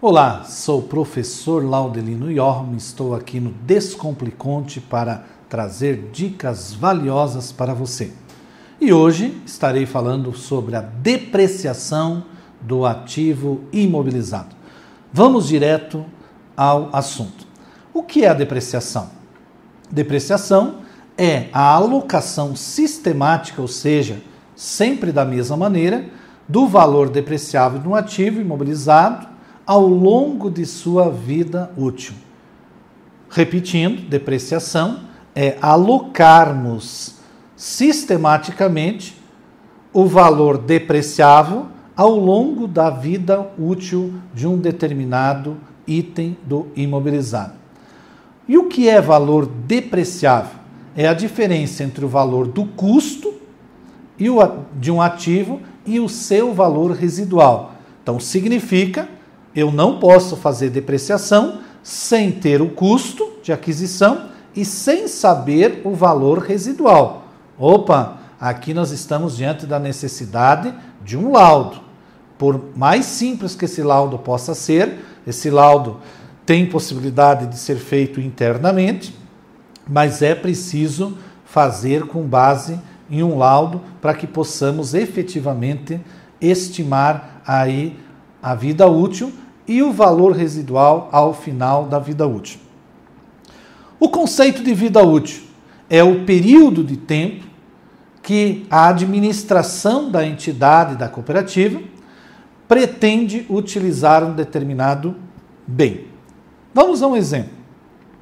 Olá, sou o professor Laudelino Yorm, estou aqui no Descompliconte para trazer dicas valiosas para você. E hoje estarei falando sobre a depreciação do ativo imobilizado. Vamos direto ao assunto. O que é a depreciação? Depreciação é a alocação sistemática, ou seja, sempre da mesma maneira, do valor depreciável de um ativo imobilizado ao longo de sua vida útil. Repetindo, depreciação é alocarmos sistematicamente o valor depreciável ao longo da vida útil de um determinado item do imobilizado. E o que é valor depreciável? É a diferença entre o valor do custo de um ativo e o seu valor residual. Então, significa eu não posso fazer depreciação sem ter o custo de aquisição e sem saber o valor residual. Opa, aqui nós estamos diante da necessidade de um laudo. Por mais simples que esse laudo possa ser, esse laudo tem possibilidade de ser feito internamente, mas é preciso fazer com base em um laudo para que possamos efetivamente estimar aí a vida útil e o valor residual ao final da vida útil. O conceito de vida útil é o período de tempo que a administração da entidade da cooperativa pretende utilizar um determinado bem. Vamos a um exemplo.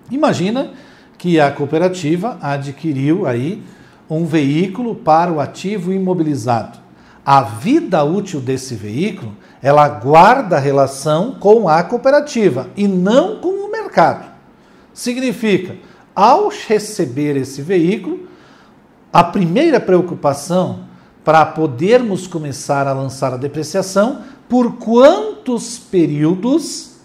Imagina que a cooperativa adquiriu aí um veículo para o ativo imobilizado. A vida útil desse veículo, ela guarda relação com a cooperativa e não com o mercado. Significa, ao receber esse veículo, a primeira preocupação para podermos começar a lançar a depreciação, por quantos períodos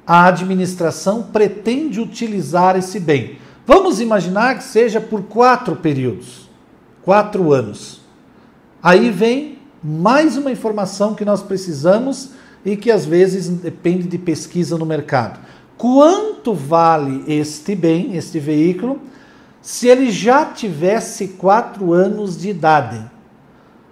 a administração pretende utilizar esse bem. Vamos imaginar que seja por 4 períodos, 4 anos. Aí vem mais uma informação que nós precisamos e que às vezes depende de pesquisa no mercado. Quanto vale este bem, este veículo, se ele já tivesse 4 anos de idade?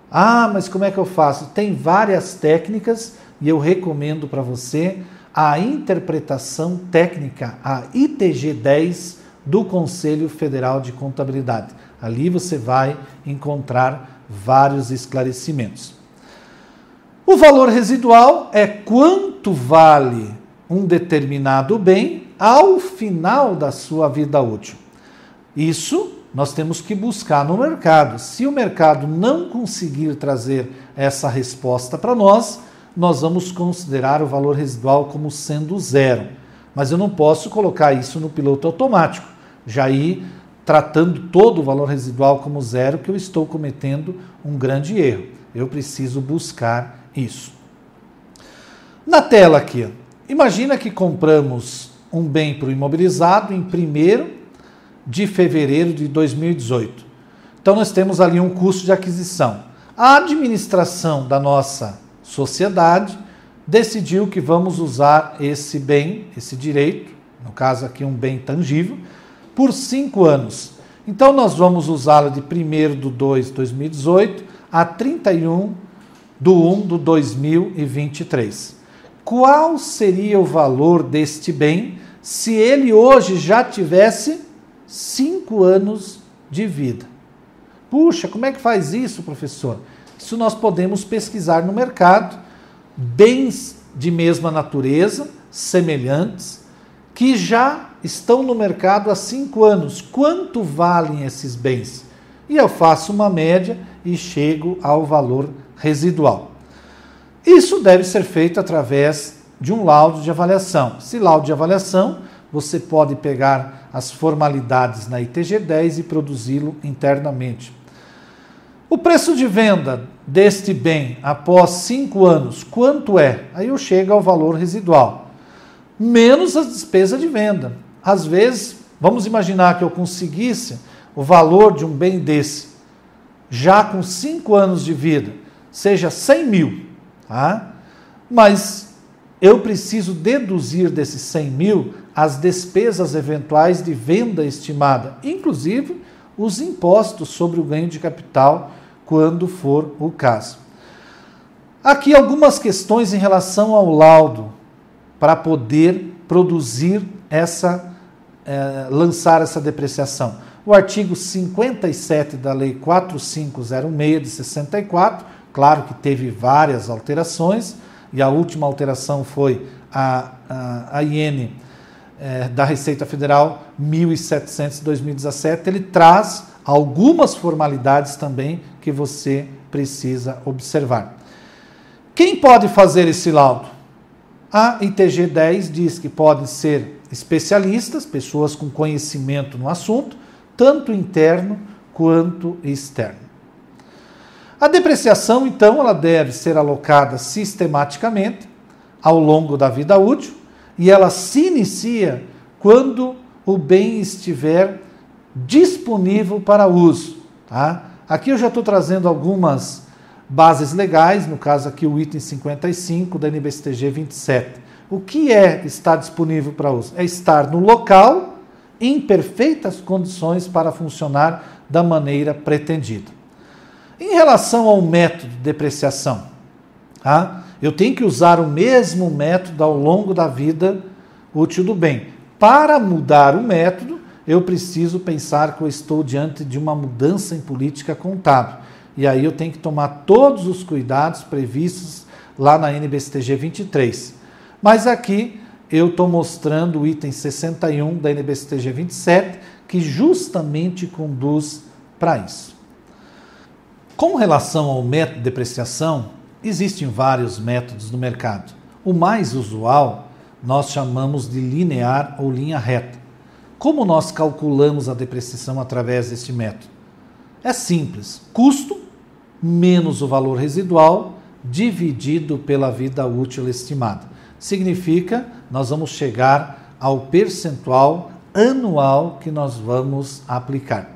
Ah, mas como é que eu faço? Tem várias técnicas e eu recomendo para você a interpretação técnica, a ITG 10 do Conselho Federal de Contabilidade. Ali você vai encontrar vários esclarecimentos. O valor residual é quanto vale um determinado bem ao final da sua vida útil. Isso nós temos que buscar no mercado. Se o mercado não conseguir trazer essa resposta para nós, nós vamos considerar o valor residual como sendo zero. Mas eu não posso colocar isso no piloto automático. Já ir tratando todo o valor residual como zero, que eu estou cometendo um grande erro. Eu preciso buscar isso. Na tela aqui, imagina que compramos um bem para o imobilizado em 1º de fevereiro de 2018. Então nós temos ali um custo de aquisição. A administração da nossa sociedade decidiu que vamos usar esse bem, esse direito, no caso aqui um bem tangível, por 5 anos. Então nós vamos usá-lo de 1º/2/2018 a 31/1/2023. Qual seria o valor deste bem se ele hoje já tivesse 5 anos de vida? Puxa, como é que faz isso, professor? Isso nós podemos pesquisar no mercado, bens de mesma natureza, semelhantes, que já estão no mercado há 5 anos. Quanto valem esses bens? E eu faço uma média e chego ao valor residual. Isso deve ser feito através de um laudo de avaliação. Esse laudo de avaliação, você pode pegar as formalidades na ITG 10 e produzi-lo internamente. O preço de venda deste bem após 5 anos, quanto é? Aí eu chego ao valor residual, menos as despesas de venda. Às vezes, vamos imaginar que eu conseguisse o valor de um bem desse, já com 5 anos de vida, seja 100 mil, tá? Mas eu preciso deduzir desses 100 mil as despesas eventuais de venda estimada, inclusive os impostos sobre o ganho de capital, quando for o caso. Aqui algumas questões em relação ao laudo, para poder produzir lançar essa depreciação. O artigo 57 da Lei 4506 de 64, claro que teve várias alterações, e a última alteração foi a IN da Receita Federal 1700 de 2017, ele traz algumas formalidades também que você precisa observar. Quem pode fazer esse laudo? A ITG 10 diz que podem ser especialistas, pessoas com conhecimento no assunto, tanto interno quanto externo. A depreciação, então, ela deve ser alocada sistematicamente ao longo da vida útil e ela se inicia quando o bem estiver disponível para uso. Tá? Aqui eu já estou trazendo algumas bases legais, no caso aqui o item 55 da NBSTG 27. O que é estar disponível para uso? É estar no local em perfeitas condições para funcionar da maneira pretendida. Em relação ao método de depreciação, tá? Eu tenho que usar o mesmo método ao longo da vida útil do bem. Para mudar o método, eu preciso pensar que eu estou diante de uma mudança em política contábil. E aí eu tenho que tomar todos os cuidados previstos lá na NBSTG 23. Mas aqui eu estou mostrando o item 61 da NBSTG 27, que justamente conduz para isso. Com relação ao método de depreciação, existem vários métodos no mercado. O mais usual nós chamamos de linear ou linha reta. Como nós calculamos a depreciação através deste método? É simples, custo menos o valor residual dividido pela vida útil estimada. Significa, nós vamos chegar ao percentual anual que nós vamos aplicar.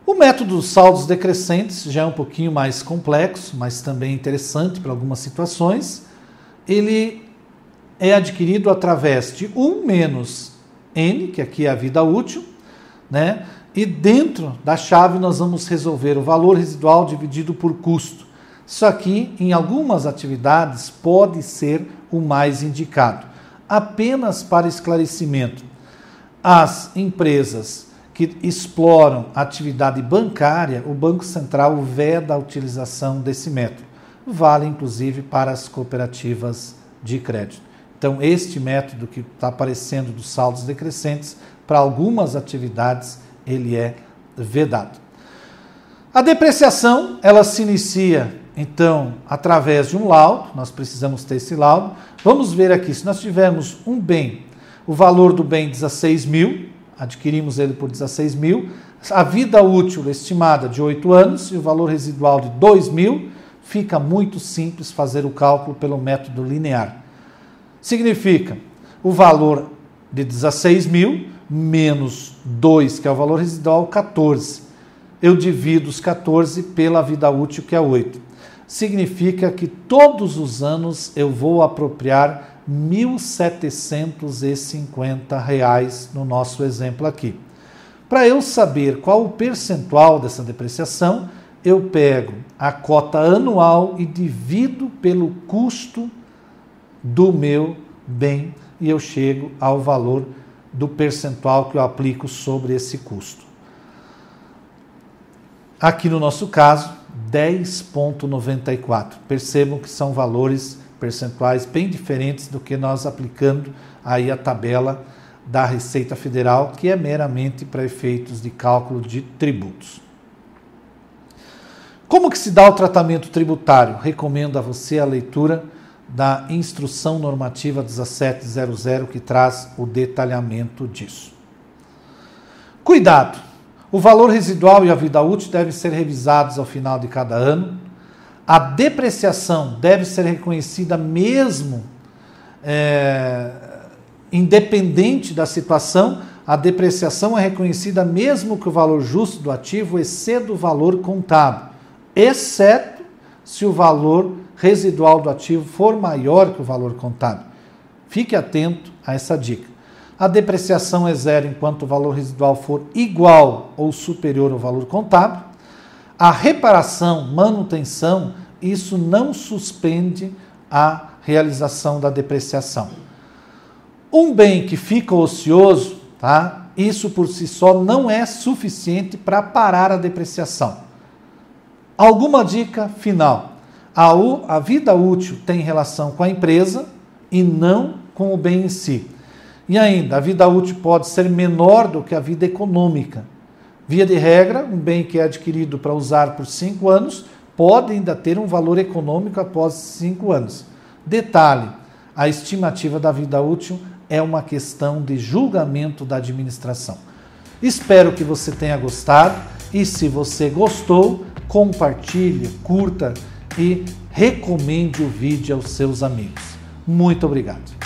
O método dos saldos decrescentes já é um pouquinho mais complexo, mas também interessante para algumas situações. Ele é adquirido através de 1 menos N, que aqui é a vida útil, né? E dentro da chave nós vamos resolver o valor residual dividido por custo. Isso aqui, em algumas atividades, pode ser o mais indicado. Apenas para esclarecimento, as empresas que exploram atividade bancária, o Banco Central veda a utilização desse método. Vale, inclusive, para as cooperativas de crédito. Então, este método que está aparecendo dos saldos decrescentes, para algumas atividades, ele é vedado. A depreciação, ela se inicia, então, através de um laudo, nós precisamos ter esse laudo. Vamos ver aqui, se nós tivermos um bem, o valor do bem 16 mil, adquirimos ele por 16 mil, a vida útil estimada de 8 anos e o valor residual de 2 mil, fica muito simples fazer o cálculo pelo método linear. Significa, o valor de 16 mil menos 2, que é o valor residual, 14. Eu divido os 14 pela vida útil, que é 8. Significa que todos os anos eu vou apropriar R$ 1.750 no nosso exemplo aqui. Para eu saber qual o percentual dessa depreciação, eu pego a cota anual e divido pelo custo do meu bem e eu chego ao valor do percentual que eu aplico sobre esse custo. Aqui no nosso caso, 10,94. Percebam que são valores percentuais bem diferentes do que nós aplicando aí a tabela da Receita Federal, que é meramente para efeitos de cálculo de tributos. Como que se dá o tratamento tributário? Recomendo a você a leitura da Instrução Normativa 1700, que traz o detalhamento disso. Cuidado! O valor residual e a vida útil devem ser revisados ao final de cada ano. A depreciação deve ser reconhecida mesmo independente da situação. A depreciação é reconhecida mesmo que o valor justo do ativo exceda o valor contábil, exceto se o valor residual do ativo for maior que o valor contábil. Fique atento a essa dica. A depreciação é zero enquanto o valor residual for igual ou superior ao valor contábil. A reparação, manutenção, isso não suspende a realização da depreciação. Um bem que fica ocioso, tá? Isso por si só não é suficiente para parar a depreciação. Alguma dica final? A vida útil tem relação com a empresa e não com o bem em si. E ainda, a vida útil pode ser menor do que a vida econômica. Via de regra, um bem que é adquirido para usar por 5 anos pode ainda ter um valor econômico após 5 anos. Detalhe, a estimativa da vida útil é uma questão de julgamento da administração. Espero que você tenha gostado e se você gostou, compartilhe, curta e recomende o vídeo aos seus amigos. Muito obrigado.